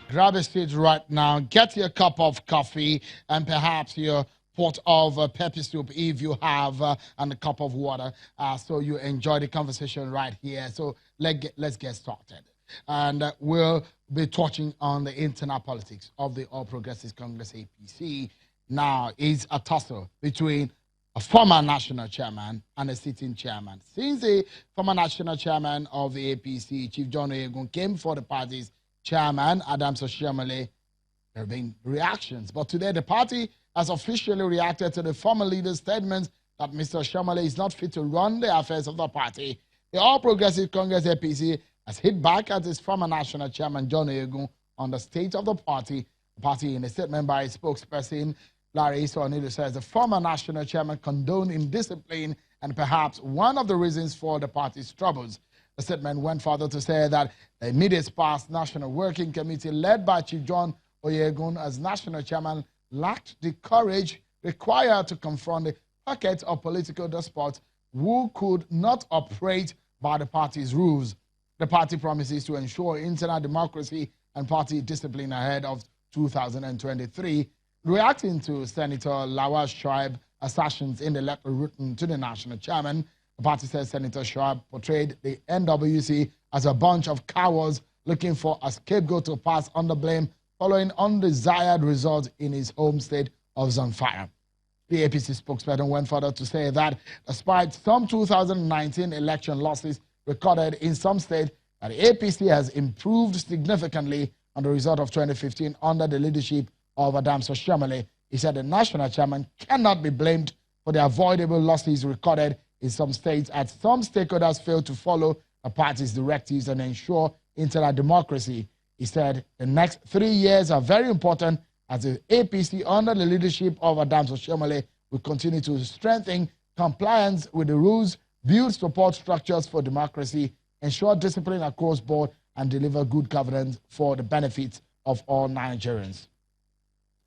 Grab a seat right now, get your cup of coffee, and perhaps your pot of pepper soup if you have, and a cup of water, so you enjoy the conversation right here. So let's get started. And we'll be touching on the internal politics of the All Progressives Congress APC. Now, is a tussle between a former national chairman and a sitting chairman. Since the former national chairman of the APC, Chief John Oyegun, came for the party's chairman, Oshiomhole, there have been reactions. But today, the party has officially reacted to the former leader's statements that Mr. Oshiomhole is not fit to run the affairs of the party. The All Progressive Congress APC has hit back at its former national chairman, John Oyegun, on the state of the party. The party, in a statement by its spokesperson, Larry Isonidu, says the former national chairman condoned indiscipline and perhaps one of the reasons for the party's troubles. The statement went further to say that the immediate past National Working Committee, led by Chief John Oyegun as national chairman, lacked the courage required to confront the pockets of political despots who could not operate by the party's rules. The party promises to ensure internal democracy and party discipline ahead of 2023. Reacting to Senator Lawal Shoaib's assertions in the letter written to the national chairman, the party says Senator Shoaib portrayed the NWC as a bunch of cowards looking for a scapegoat to pass on the blame following undesired results in his home state of Zamfara. The APC spokesperson went further to say that despite some 2019 election losses recorded in some states, that the APC has improved significantly on the result of 2015 under the leadership of Oshiomhole. He said the national chairman cannot be blamed for the avoidable losses recorded in some states as some stakeholders failed to follow the party's directives and ensure internal democracy. He said the next 3 years are very important as the APC under the leadership of Oshiomhole will continue to strengthen compliance with the rules, build support structures for democracy, ensure discipline across board, and deliver good governance for the benefits of all Nigerians.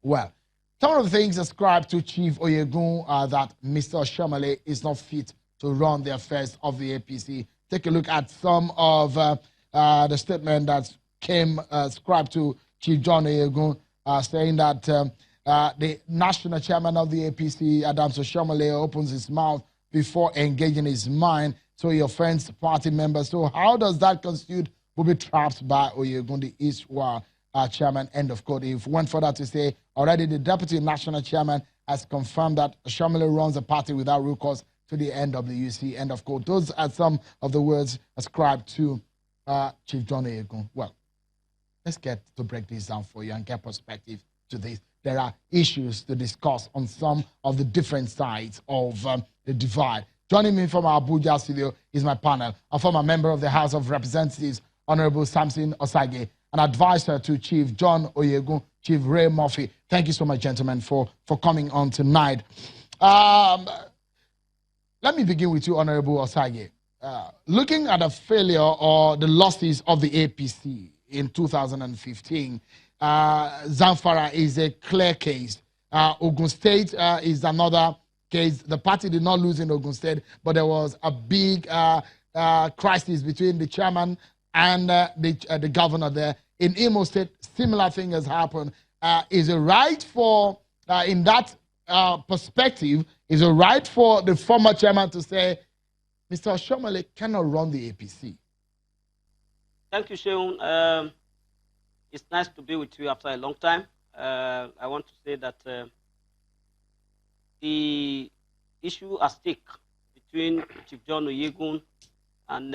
Well, some of the things ascribed to Chief Oyegun are that Mr. Oshiomhole is not fit to run the affairs of the APC. Take a look at some of the statement that came ascribed to Chief John Oyegun, saying that the national chairman of the APC, Oshiomhole, opens his mouth before engaging his mind, so he offends party members. So how does that constitute will be trapped by Oyegun, the Eastward chairman, end of quote. He went further to say, already the deputy national chairman has confirmed that Oshiomhole runs the party without recourse to the NWC, end of quote. Those are some of the words ascribed to Chief John Oyegun. Well, let's get to break this down for you and get perspective to this. There are issues to discuss on some of the different sides of the divide. Joining me from our Abuja studio is my panel, a former member of the House of Representatives, Honorable Samson Osage, an advisor to Chief John Oyegun, Chief Ray Murphy. Thank you so much, gentlemen, for coming on tonight. Let me begin with you, Honorable Osage. Looking at the failure or the losses of the APC in 2015, Zamfara is a clear case. Ogun State is another case. The party did not lose in Ogun State, but there was a big crisis between the chairman and the governor there. In Imo State, similar thing has happened. Is it right for, in that perspective, is it right for the former chairman to say, Mr. Oshiomhole cannot run the APC? Thank you, Sheun. It's nice to be with you after a long time. I want to say that the issue at stake between Chief John Oyegun and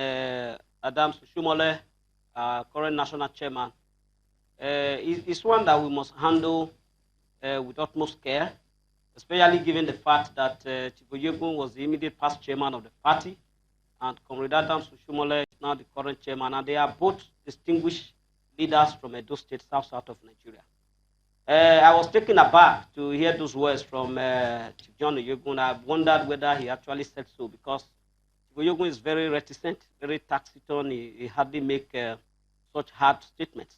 Oshiomhole, current national chairman, is one that we must handle with utmost care, especially given the fact that Chief Oyegun was the immediate past chairman of the party, and Comrade Oshiomhole is now the current chairman, and they are both distinguished leaders from Edo State, south of Nigeria. I was taken aback to hear those words from Chief John Oyegun. I wondered whether he actually said so, because Oyegun is very reticent, very taciturn. He hardly makes such hard statements.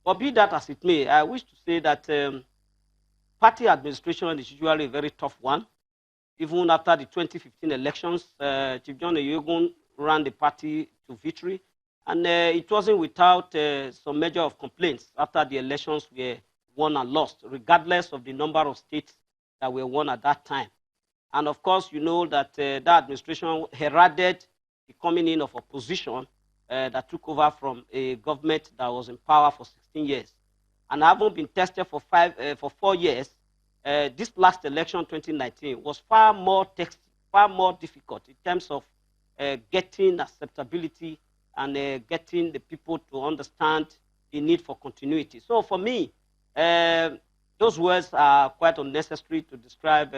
But be that as it may, I wish to say that party administration is usually a very tough one. Even after the 2015 elections, Chief John Oyegun ran the party to victory, And it wasn't without some measure of complaints after the elections were won and lost, regardless of the number of states that were won at that time. And of course, you know that that administration heralded the coming in of opposition that took over from a government that was in power for 16 years. And having been tested for 4 years, this last election, 2019, was far more difficult in terms of getting acceptability and getting the people to understand the need for continuity. So for me, those words are quite unnecessary to describe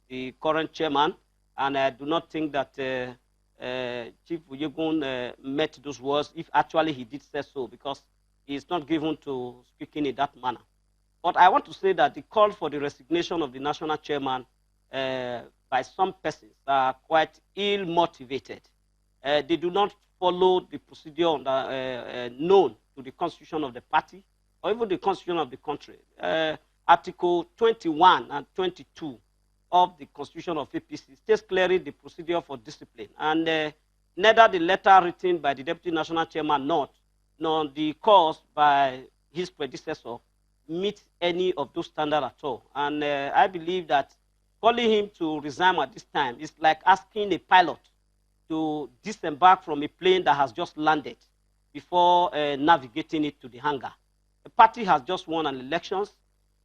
the current chairman, and I do not think that Chief Oyegun met those words, if actually he did say so, because he is not given to speaking in that manner. But I want to say that the call for the resignation of the national chairman by some persons are quite ill-motivated. They do not follow the procedure known to the constitution of the party or even the constitution of the country. Article 21 and 22 of the constitution of APC states clearly the procedure for discipline. And neither the letter written by the deputy national chairman nor the course by his predecessor meet any of those standards at all. And I believe that calling him to resign at this time is like asking a pilot to disembark from a plane that has just landed before navigating it to the hangar. The party has just won an elections.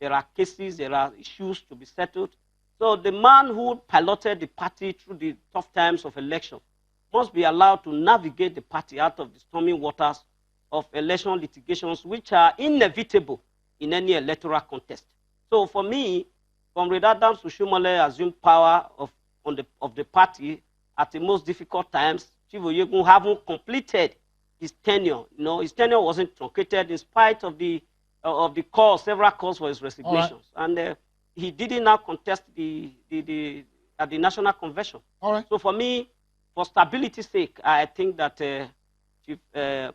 There are cases, there are issues to be settled. So the man who piloted the party through the tough times of election must be allowed to navigate the party out of the stormy waters of election litigations, which are inevitable in any electoral contest. So for me, Comrade Adams Oshiomhole assumed power of the party at the most difficult times. Chief Oyegun haven't completed his tenure. You know, his tenure wasn't truncated in spite of the several calls for his resignations. Right. And he didn't now contest at the national convention. All right. So for me, for stability's sake, I think that Chief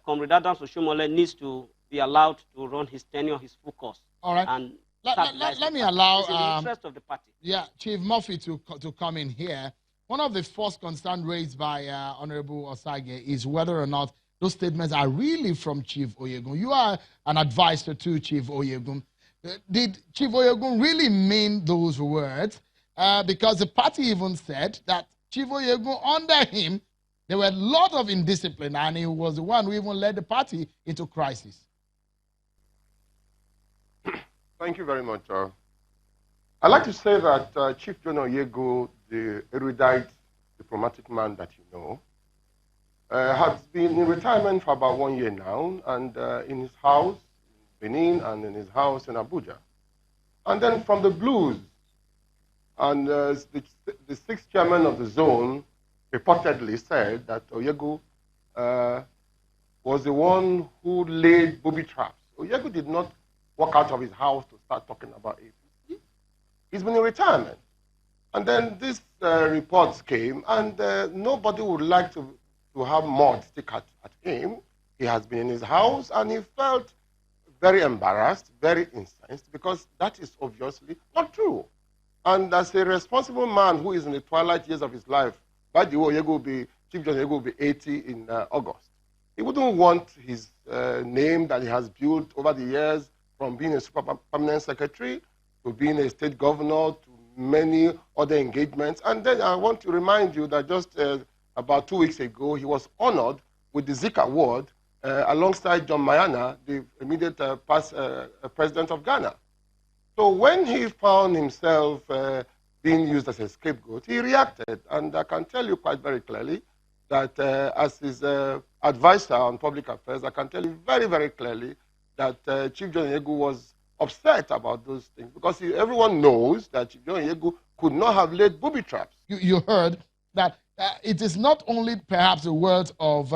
Comrade Adams Oshiomhole needs to be allowed to run his tenure, his full course. All right. And let me allow it's in the interest of the party. Yeah, Chief Murphy to come in here. One of the first concerns raised by Honorable Osage is whether or not those statements are really from Chief Oyegun. You are an advisor to Chief Oyegun. Did Chief Oyegun really mean those words? Because the party even said that Chief Oyegun, under him, there were a lot of indiscipline, and he was the one who even led the party into crisis. Thank you very much. I'd like to say that Chief John Oyegun, the erudite diplomatic man that you know, has been in retirement for about 1 year now, and in his house in Benin and in his house in Abuja. And then from the blues, and the sixth chairman of the zone reportedly said that Oyegun was the one who laid booby traps. Oyegun did not walk out of his house to start talking about APC. He's been in retirement. And then these reports came, and nobody would like to have mud stick at him. He has been in his house, and he felt very embarrassed, very incensed, because that is obviously not true. And as a responsible man who is in the twilight years of his life, by the way, Chief John Oyegun will be 80 in August. He wouldn't want his name that he has built over the years, from being a super permanent secretary to being a state governor to many other engagements. And then I want to remind you that just about 2 weeks ago, he was honored with the Zik Award alongside John Mayana, the immediate past president of Ghana. So when he found himself being used as a scapegoat, he reacted. And I can tell you quite very clearly that as his advisor on public affairs, I can tell you very, very clearly that Chief John Oyegun was upset about those things, because everyone knows that Chief John Oyegun could not have laid booby traps. You heard that it is not only perhaps the words of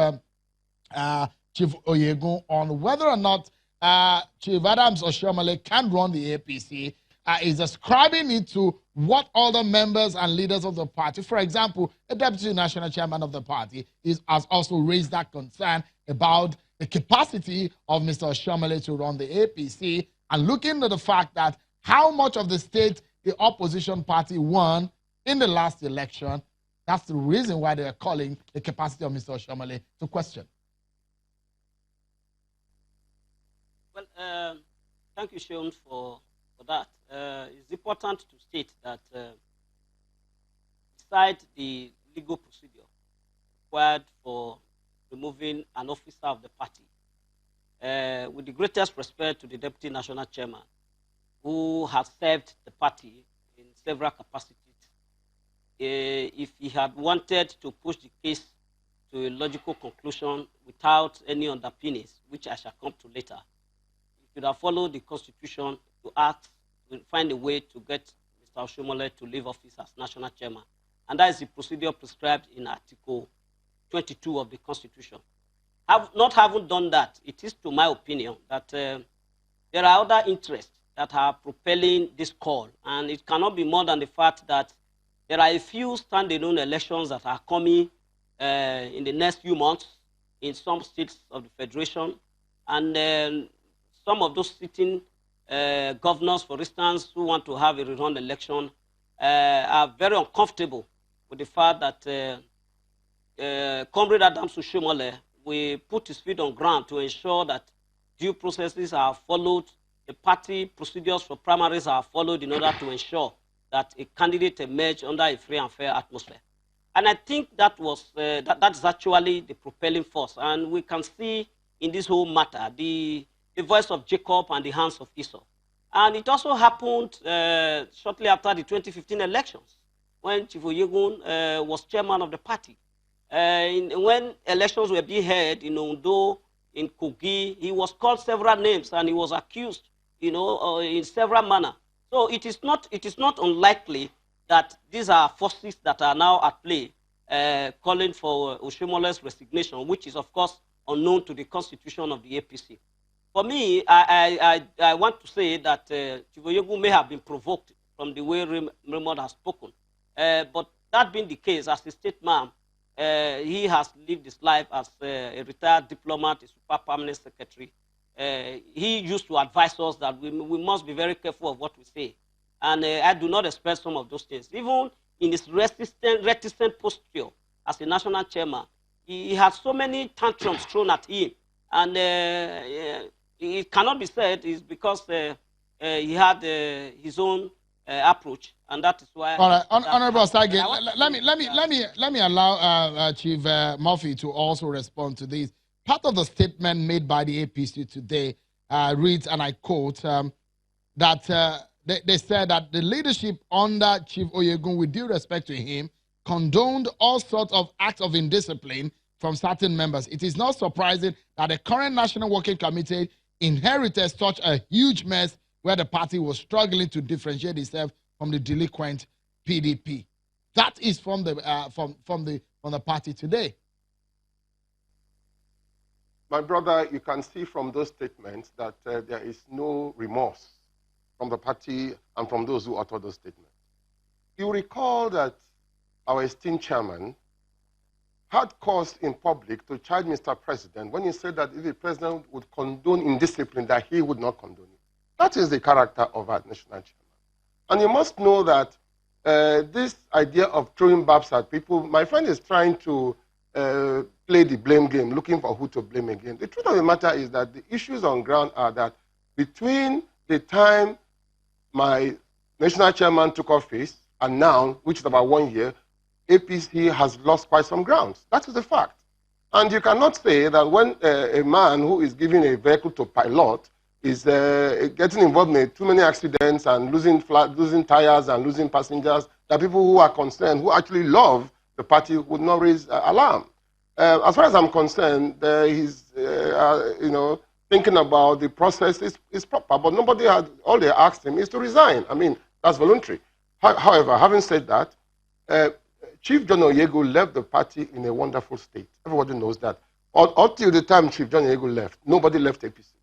Chief Oyegun on whether or not Chief Adams Oshiomhole can run the APC, is ascribing it to what other members and leaders of the party, for example, a deputy national chairman of the party, has also raised that concern about the capacity of Mr. Oshiomhole to run the APC, and looking at the fact that how much of the state the opposition party won in the last election, that's the reason why they are calling the capacity of Mr. Oshiomhole to question. Thank you, Sean, for that. It's important to state that besides the legal procedure required for removing an officer of the party, with the greatest respect to the Deputy National Chairman, who has served the party in several capacities, if he had wanted to push the case to a logical conclusion without any underpinnings, which I shall come to later, he should have followed the Constitution to act, to find a way to get Mr. Oshiomhole to leave office as National Chairman. And that is the procedure prescribed in Article 22 of the Constitution. Not having done that, it is to my opinion that there are other interests that are propelling this call, and it cannot be more than the fact that there are a few standalone elections that are coming in the next few months in some states of the Federation, and some of those sitting governors, for instance, who want to have a rerun election, are very uncomfortable with the fact that Comrade Adams Oshiomhole will put his feet on ground to ensure that due processes are followed, the party procedures for primaries are followed in order to ensure that a candidate emerge under a free and fair atmosphere. And I think that was that's actually the propelling force. And we can see in this whole matter the voice of Jacob and the hands of Esau. And it also happened shortly after the 2015 elections, when Chief Oyegun was chairman of the party. When elections were being held in Ondo, in Kogi, he was called several names and he was accused, in several manners. So it is not unlikely that these are forces that are now at play, calling for Oshiomhole's resignation, which is of course unknown to the constitution of the APC. For me, I want to say that Chief Oyegun may have been provoked from the way Raymond has spoken, but that being the case, as a statesman, he has lived his life as a retired diplomat, a super permanent secretary. He used to advise us that we must be very careful of what we say. And I do not expect some of those things. Even in his reticent posture as a national chairman, he had so many tantrums thrown at him. And it cannot be said it's because he had his own approach, and that is why. All right, Honorable Sage, let me allow Chief Murphy to also respond to this. Part of the statement made by the APC today reads, and I quote, that they said that the leadership under Chief Oyegun, with due respect to him, condoned all sorts of acts of indiscipline from certain members. It is not surprising that the current National Working Committee inherited such a huge mess where the party was struggling to differentiate itself from the delinquent PDP. That is from the party today. My brother, you can see from those statements that there is no remorse from the party and from those who uttered those statements. You recall that our esteemed chairman had cause in public to charge Mr. President when he said that if the president would condone indiscipline, that he would not condone it. That is the character of our national chairman. And you must know that this idea of throwing barbs at people, my friend is trying to play the blame game, looking for who to blame again. The truth of the matter is that the issues on ground are that between the time my national chairman took office and now, which is about 1 year, APC has lost quite some grounds. That is the fact. And you cannot say that when a man who is giving a vehicle to pilot is getting involved in too many accidents and losing tires and losing passengers, that people who are concerned, who actually love the party, would not raise alarm. As far as I'm concerned, he's thinking about the process is proper, but nobody had, all they asked him is to resign. I mean, that's voluntary. However, having said that, Chief John Oyegu left the party in a wonderful state. Everybody knows that. Until the time Chief John Oyegu left, nobody lleft APC.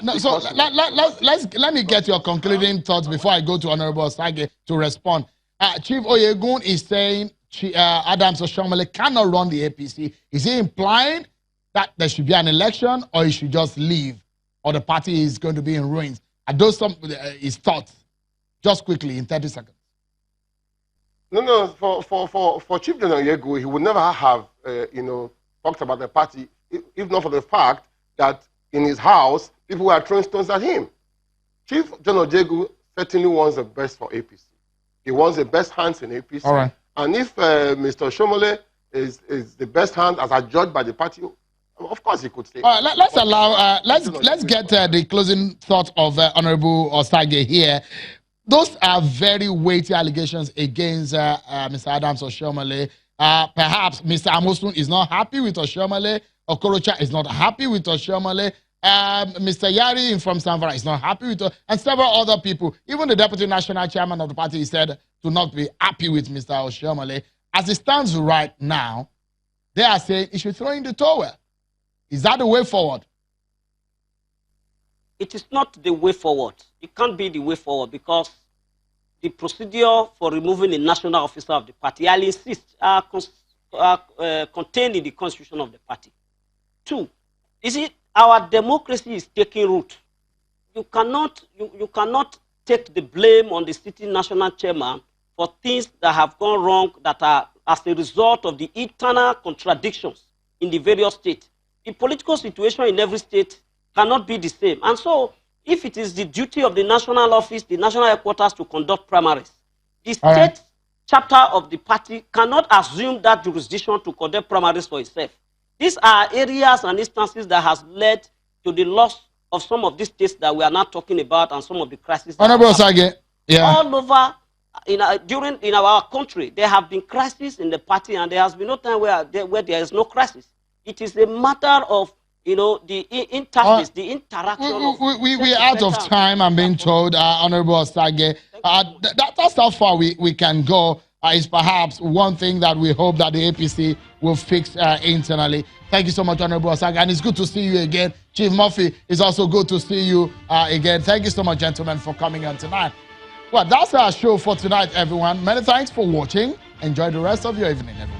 No, so let me get your concluding thoughts before I go to Honorable Sage to respond. Chief Oyegun is saying Adams Oshiomhole cannot run the APC. Is he implying that there should be an election, or he should just leave, or the party is going to be in ruins? Are those some his thoughts? Just quickly, in 30 seconds. No. For Chief John Oyegu, he would never have talked about the party if not for the fact that in his house people were throwing stones at him. Chief John Ojegu certainly wants the best for APC. He wants the best hands in APC. All right. And if Mr. Oshiomhole is the best hand as adjudged by the party, of course he could stay. All right, let's get the closing thought of Honorable Osage here. Those are very weighty allegations against Mr. Adams Oshiomhole. Perhaps Mr. Amosun is not happy with Oshiomhole. Okorocha is not happy with Oshiomhole. Mr. Yari from Samvara is not happy with, and several other people. Even the deputy national chairman of the party said to not be happy with Mr. Oshiomhole. As it stands right now, they are saying he should throw in the towel. Is that the way forward? It is not the way forward. It can't be the way forward because the procedure for removing a national officer of the party, I'll insist, are contained in the constitution of the party. 2, is it our democracy is taking root. You cannot take the blame on the sitting national chairman for things that have gone wrong that are as a result of the internal contradictions in the various states. The political situation in every state cannot be the same. And so, if it is the duty of the national office, the national headquarters to conduct primaries, the state chapter of the party cannot assume that jurisdiction to conduct primaries for itself. These are areas and instances that has led to the loss of some of these states that we are not talking about and some of the crises. Honorable Sage, all over in our country, there have been crises in the party, and there has been no time where there is no crisis. It is a matter of the interface, the interaction. We're out of time, I'm being told, Honorable Sage. That's how far we can go. Is perhaps one thing that we hope that the APC will fix internally. Thank you so much, Honorable Osage, and it's good to see you again. Chief Murphy, it's also good to see you again. Thank you so much, gentlemen, for coming on tonight. Well, that's our show for tonight, everyone. Many thanks for watching. Enjoy the rest of your evening, everyone.